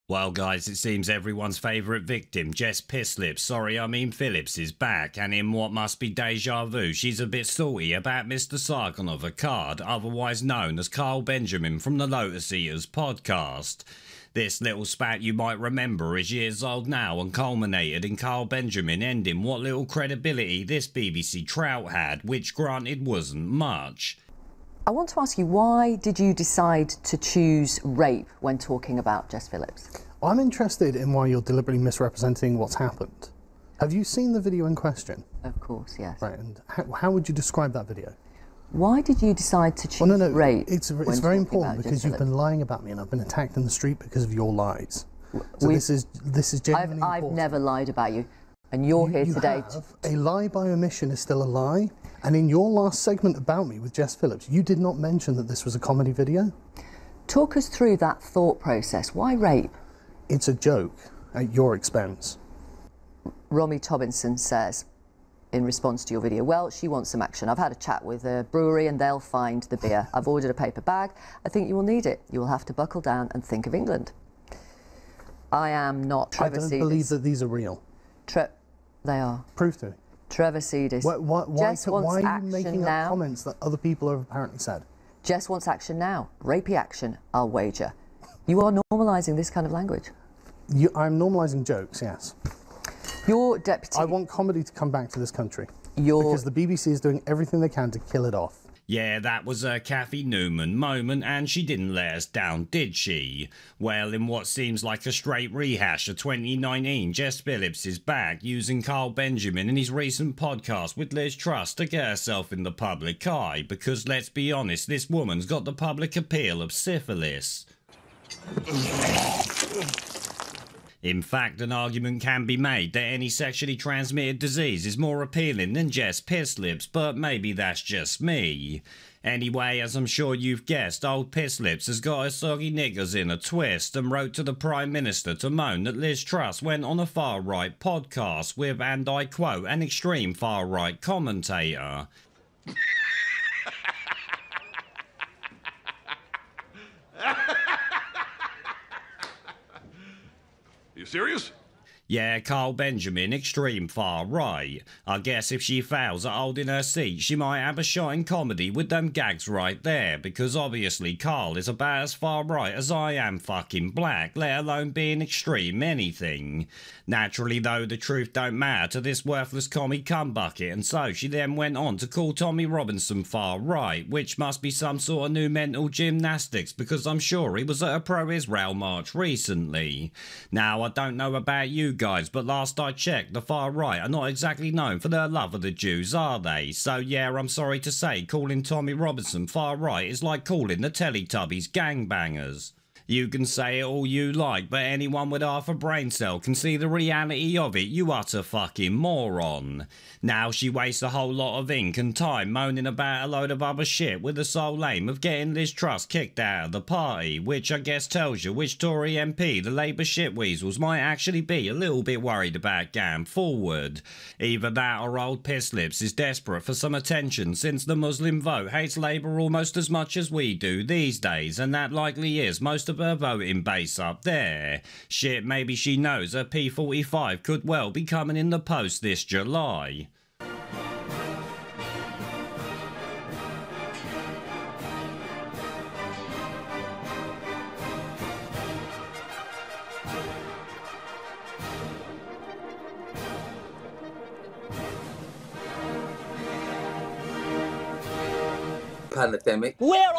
Well guys, it seems everyone's favourite victim, Jess Phillips, is back, and in what must be deja vu, she's a bit salty about Mr. Sargon a card, otherwise known as Carl Benjamin from the Lotus Eaters podcast. This little spat, you might remember, is years old now and culminated in Carl Benjamin ending what little credibility this BBC trout had, which granted wasn't much. I want to ask you, why did you decide to choose rape when talking about Jess Phillips? I'm interested in why you're deliberately misrepresenting what's happened. Have you seen the video in question? Of course, yes. Right, and how would you describe that video? Why did you decide to choose rape? It's very important because you've been lying about me and I've been attacked in the street because of your lies. So this is genuinely important. I've never lied about you, and you're here today. A lie by omission is still a lie, and in your last segment about me with Jess Phillips, you did not mention that this was a comedy video. Talk us through that thought process. Why rape? It's a joke at your expense. Romy Tobinson says, in response to your video, well, she wants some action. I've had a chat with a brewery and they'll find the beer. I've ordered a paper bag. I think you will need it. You will have to buckle down and think of England. I am not Trevor Seedis. I don't believe that these are real. They are. Prove to me. Trevor Seedis. Why are you making up comments that other people have apparently said? Jess wants action now. Rapey action, I'll wager. You are normalising this kind of language. I'm normalising jokes, yes. Your deputy... I want comedy to come back to this country. Because the BBC is doing everything they can to kill it off. Yeah, that was a Kathy Newman moment, and she didn't let us down, did she? Well, in what seems like a straight rehash of 2019, Jess Phillips is back, using Carl Benjamin in his recent podcast with Liz Truss to get herself in the public eye, because let's be honest, this woman's got the public appeal of syphilis. In fact, an argument can be made that any sexually transmitted disease is more appealing than Jess Phillips, but maybe that's just me. Anyway, as I'm sure you've guessed, old Phillips has got her soggy niggers in a twist and wrote to the Prime Minister to moan that Liz Truss went on a far-right podcast with, and I quote, an extreme far-right commentator. You serious? Yeah, Carl Benjamin, extreme far right. I guess if she fails at holding her seat, she might have a shot in comedy with them gags right there, because obviously Carl is about as far right as I am fucking black, let alone being extreme anything. Naturally though, the truth don't matter to this worthless commie cumbucket, and so she then went on to call Tommy Robinson far right, which must be some sort of new mental gymnastics, because I'm sure he was at a pro-Israel march recently. Now, I don't know about you guys, but last I checked, the far right are not exactly known for their love of the Jews, are they? So yeah, I'm sorry to say, calling Tommy Robinson far right is like calling the Teletubbies gangbangers. You can say it all you like, but anyone with half a brain cell can see the reality of it, you utter fucking moron. Now she wastes a whole lot of ink and time moaning about a load of other shit with the sole aim of getting Liz Truss kicked out of the party, which I guess tells you which Tory MP the Labour shitweasels might actually be a little bit worried about going forward. Either that or old Phillips is desperate for some attention since the Muslim vote hates Labour almost as much as we do these days, and that likely is most of her voting base up there. Shit, maybe she knows her P45 could well be coming in the post this July. Pandemic. Where